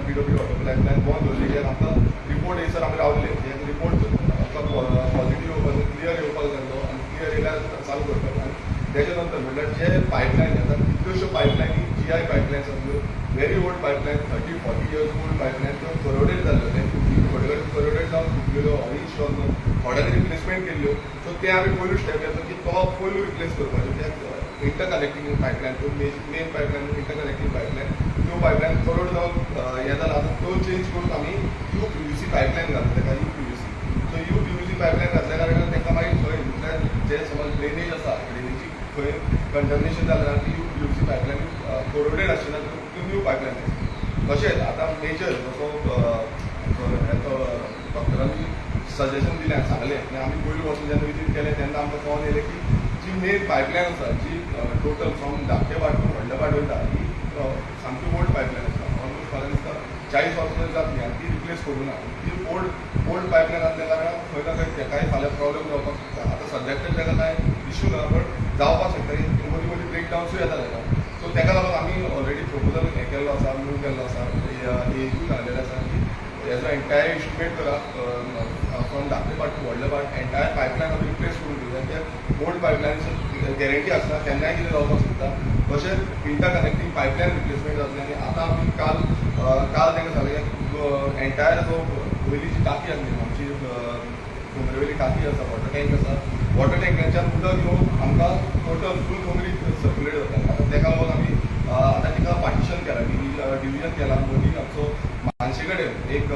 PWD water pipeline बंद दवरली कित्याक आमकां रिपोर्ट येयसर आमी रावले रिपोर्ट आमकां पॉझिटिव्ह येवपाक क्लियर येवपाक जाय आनी क्लियर येयल्यार चालू करपाक आनी तेच्या नंतर म्हणल्यार जे पायपलायन येतात कितल्योश्यो पायपलायनी GI पायपलायन्स आसल्यो very old pipeline 30-40 years old pipeline त्यो करोडेड जाल्ल्यो थोडे कडेन करोडेड जावन फुटलेल्यो ऑरेंज स्टॉक थोड्यांनी रिप्लेसमेंट केल्ल्यो सो ते आमी पयलू स्टेप घेतलो की तो पयलू रिप्लेस करपाचो कित्याक इंटरकनेक्टींग पायपलायन त्यो मेन पायपलायन इंटरकनेक्टींग पायपलायन त्यो पायपलायन करोड जावन हें जालां आतां त्यो चेंज करून आमी UPVC पायपलायन घातली ताका UPVC सो UPVC पायपलायन घातल्या कारणान ताका मागीर खंय म्हटल्यार जे समज ड्रेनेज आसा ड्रेनेजी खंय कंटमिनेशन जालें ती UPVC पायपलायन करोडेड आशिल्ल्या त्यो न्यू पायपलायन तशेंच आतां मेजर जसो डॉक्टरांनी सजेशन दिलें सांगलें आनी आमी पयलीं वचून जेन्ना विजीट केलें तेन्ना आमकां कळोन येलें की जी मेन पायपलायन आसा जी टोटल फ्रॉम धाकटे बाट टू व्हडले बाट वयता ही सामकी ओल्ड पायपलायन आसा ऑलमोस्ट म्हाका दिसता 40 वर्सां जातली आनी ती रिप्लेस करूं ना ती ओल्ड पायपलायन आसल्या कारणान खंय ना खंय तेकाय फाल्यां प्रॉब्लेम जावपाक शकता आतां सद्याक तर ताका कांय इश्यू ना बट जावपाक शकता मदीं मदीं ब्रेकडावन्सूय येता ताका सो ताका लागून आमी ऑलरेडी प्रपोजल हें केल्लो आसा मूव केल्लो आसा एजू घालेलें आसा की हेजो एंटायर इस्टिमेट करा फ्रॉम धाकटे बाट टू व्हडले बाट एंटायर पायपलायन आमी रिप्लेस करून दिवया कित्याक ओल्ड पायपलायन गॅरंटी आसता केन्नाय कितें जावपाक शकता तशेंच इंटरकनेक्टींग पायपलायन रिप्लेसमेंट जातलें आनी आतां आमी काल तांकां सांगलें एंटायर जो वयली जी टाकी आसली आमची कोमरेवेली टाकी आसा वॉटर टँक आसा वॉटर टँकाच्यान उदक येवन आमकां टोटल फूल कोमरी सर्क्युलेट जाता आतां ताका लागून आमी आतां तिका पार्टिशन केलां डिविजन केलां मदीं आमचो मानशे कडेन एक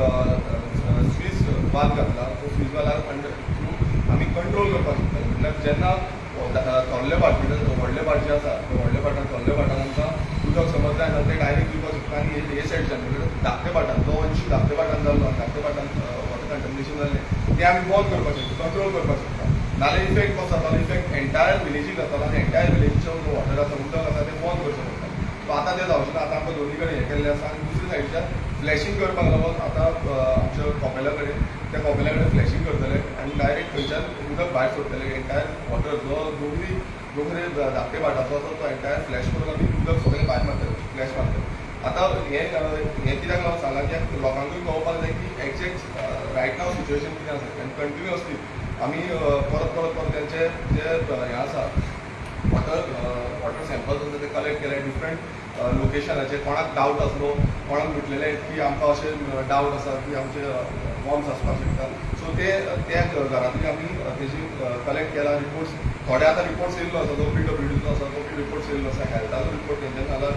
स्वीस वाल घातला तो स्वीस वालार थ्रू आमी कंट्रोल करपाक शकता म्हटल्यार जेन्ना थोडले बाट व्हडले बाट जे आसा व्हडले बाटान थोडले बाटान आमकां उदक समज जाय जाल्यार ते डायरेक्ट दिवपाक शकता आनी हे सायडच्यान म्हणजे धाकटे बाटान जो इश्यू धाकटे बाटान जाल्लो धाकटे बाटान वॉटर कंटमिनेशन जाल्लें ते आमी बंद करपाक शकता कंट्रोल करपाक शकता नाल्यार इफेक्ट कसो जातालो इफेक्ट एंटायर विलेजीक जातालो आनी एंटायर विलेजीचो जो वॉटर आसा उदक आसा तें बंद करचें पडटा सो आतां तें जावचें ना आतां आमकां दोनी कडेन हें केल्लें आसा आनी दुसरे सायडीच्यान फ्लॅशींग करपाक लागून आतां आमच्या कपेला कडेन त्या कपेला कडेन फ्लॅशींग करतले आनी डायरेक्ट खंयच्यान उदक भायर सोडटले एंटायर वॉटर जो दोगरे धाकटे वाटाचो आसा तो एंटायर फ्लॅश करून आमी उदक सगळें भायर मारतले फ्लॅश मारतले आतां हें कित्याक लागून सांगलां कित्याक लोकांकूय कळपाक जाय की एक्झॅक्ट रायट नाव सिच्युएशन कितें आसा आनी कंटिन्युअसली आमी परत तेंचे जे हें आसा वॉटर सॅम्पल्स आसा ते कलेक्ट केले डिफरंट लोकेशनाचेर कोणाक डावट आसलो कोणाक म्हटलेलें की आमकां अशें डावट आसा की आमचे वॉर्म्स आसपाक शकता सो त्या घरांतली आमी तेजी कलेक्ट केला रिपोर्ट्स थोडे आतां रिपोर्ट्स येयल्लो आसा जो PWDचो आसा तो रिपोर्ट्स येयल्लो आसा हेल्थाचो रिपोर्ट तेंच्यान जाल्यार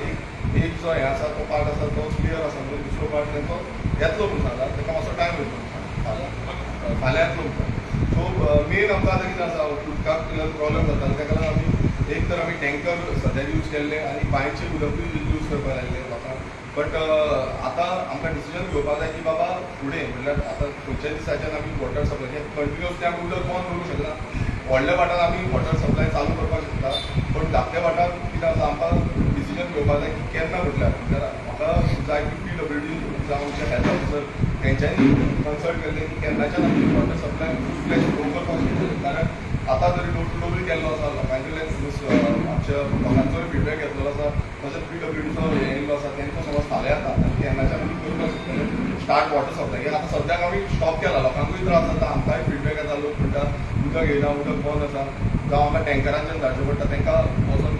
एक जो हें आसा तो पार्ट आसा तो क्लियर आसा म्हणून दुसरो पार्ट तेंचो येतलो म्हणून सांगला ताका मातसो टायम वयतलो फाल्यां येतलो म्हणून सो मेन आमकां आतां कितें आसा उदकाक प्रॉब्लेम जाता ताका लागून आमी एक तर आमी टँकर सद्याक यूज केल्ले आनी बांयचें उदकूय यूज करपाक लागले लोकांक बट आतां आमकां डिसिजन घेवपाक जाय की बाबा फुडें म्हणल्यार आतां खंयच्या दिसाच्यान आमी वॉटर सप्लाय कंटिन्युअसली आमी उदक बंद करूंक शकना व्हडल्या वाटान आमी वॉटर सप्लाय चालू करपाक शकता पण धाकट्या वाटान कितें आसा आमकां डिसिजन घेवपाक जाय की केन्ना म्हटल्यार म्हाका जाय की PWD जावं आमचे हेल्थ ऑफिसर तेंच्यांनी कन्सल्ट केल्लें की केन्नाच्यान आमी वॉटर सप्लाय फूल फ्लॅश ग्रो करपाक शकता कारण आतां जरी डोर टू डोर केल्लो आसा लोकांकडल्यान आमच्या लोकांचो फिडबॅक घेतलेलो आसा तशेंच PWDचो हें येयल्लो आसा तेंचो समज फाल्यां येता आनी केन्नाच्यान आमी करपाक शकतले स्टार्ट वॉटर सप्लाय आतां सद्याक आमी स्टॉप केला लोकांकूय त्रास जाता आमकांय फिडबॅक येता लोक म्हणटा उदक येयना उदक बंद आसा जावं आमकां टँकरांच्यान धाडचें पडटा तांकां वचून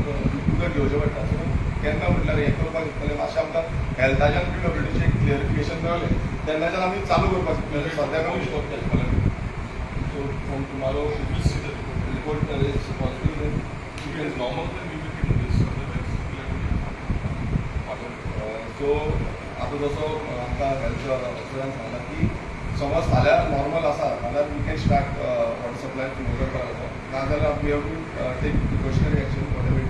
उदक घेवचें पडटा सो केन्ना म्हटल्यार हें करपाक शकतलें मातशें आमकां हेल्थाच्यान PWDचें क्लियरिफिकेशन मेळ्ळें तेन्नाच्यान आमी चालू करपाक शकतले सद्याक आमी स्टॉप केलें So from tomorrow, if we see the report is positive, then if it is normal, then we will keep this. So आतां जसो आमकां हेल्थ ऑफिसरान सांगला की समज फाल्यां नॉर्मल आसा जाल्यार we can start water supply full करपाक लागो नाजाल्यार we have to take precautionary action whatever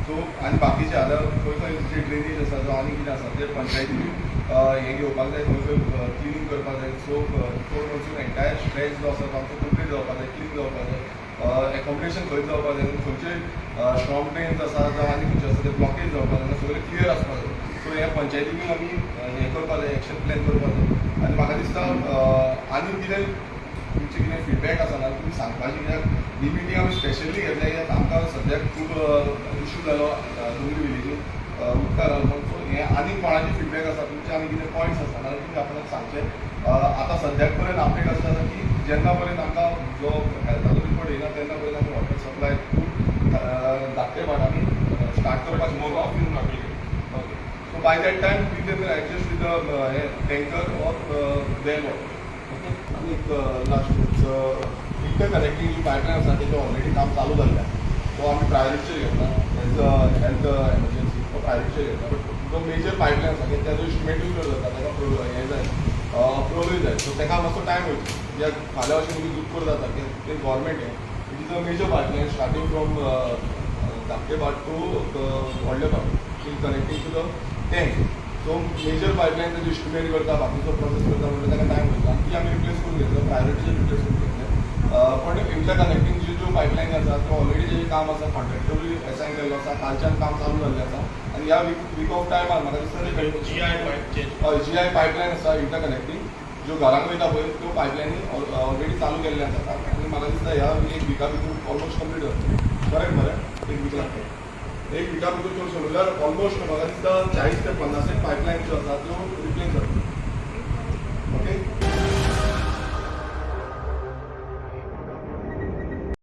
so आनी बाकीचे आतां खंय खंय जे ड्रेनेज आसा जो आनी कितें आसा ते पंचायतीन हें घेवपाक जाय खंय खंय क्लिनींग करपाक जाय सो बिफोर वचून एंटायर स्ट्रेच जो आसा तो आमचो कंप्लीट जावपाक जाय क्लीन जावपाक जाय एकोमोडेशन खंय जावपाक जाय खंयचे स्ट्रॉंग ड्रेन्स आसा जावं आनी खंयचे आसा ते ब्लॉकेज जावपाक जाय सगळें क्लियर आसपाक जाय सो ह्या पंचायतीन आमी हें करपाक जाय एक्शन प्लॅन करपाक जाय आनी म्हाका दिसता आनी कितें तुमचें कितें फिडबॅक आसा ना तुमी सांगपाचें कित्याक ही मिटींग आमी स्पेशली घेतल्या कित्याक आमकां सद्याक खूब इश्यू जालो डोंगरी विलेजीन उदका लागून सो हे आनी कोणाचे फीडबॅक आसा तुमचे आनी कितें पॉयंट्स आसा जाल्यार तुमी आपणाक सांगचे. आतां सद्याक पर्यंत अपडेट आसता की जेन्ना पर्यंत आमकां जो हेल्थाचो रिपोर्ट येयना तेन्ना पर्यंत आमी वॉटर सप्लाय धाकटे भाटांनी स्टार्ट करपाचें more मुखार. often आपल्याकडे. Okay. So by that time we can adjust with the tanker or well water. Okay. आणि लास्ट इंटरकनेक्टिंग जी पायपलायन आसा तेजें ऑलरेडी काम चालू जाल्लें आसा. तो आमी प्रायोरिटीचेर घेतला एज अ हेल्थ एमर्जन्सी तो प्रायोरिटीचेर घेतला. बट जो मेजर पायपलायन आसा तेजो इस्टिमेटूय जर जाता तेका हें जाय अप्रुवलूय जाय. सो तेका मातसो टायम वयता. जे फाल्यां अशें तुमी दुखपूर जाता की ते government it is a major pipeline starting from धाकटे भाट टू व्हडले भाट connecting to the tank. So major pipeline तेजो इस्टिमेट करता बाकीचो प्रोसेस करता म्हणजे ताका टायम वयता आनी ती आमी रिप्लेस करून घेतलो प्रायोरिटीचेर रिप्लेस करून घेतले. पण इंटरकनेक्टिंग ज्यो पायपलायन आसा त्यो ऑलरेडी जेजें काम आसा कॉन्ट्रॅक्टरूय एसायन केल्लो आसा कालच्यान काम चालू जाल्लें आसा आनी ह्या वीक ऑफ टायमार म्हाका दिसता GI pipe change. GI pipeline आसा इंटरकनेक्टिंग ज्यो घरांक वयता पळय त्यो पायपलायनी ऑलरेडी चालू केल्ले आसा आनी म्हाका दिसता ह्या एक विका भितर ऑलमोस्ट कंप्लीट जातलें. करेक्ट मरे एक वीक लागता. एक विका भितर चडशे म्हणल्यार ऑलमोस्ट म्हाका दिसता 40 ते 50 पायपलायन ज्यो आसा त्यो रिप्लेस जातल्यो.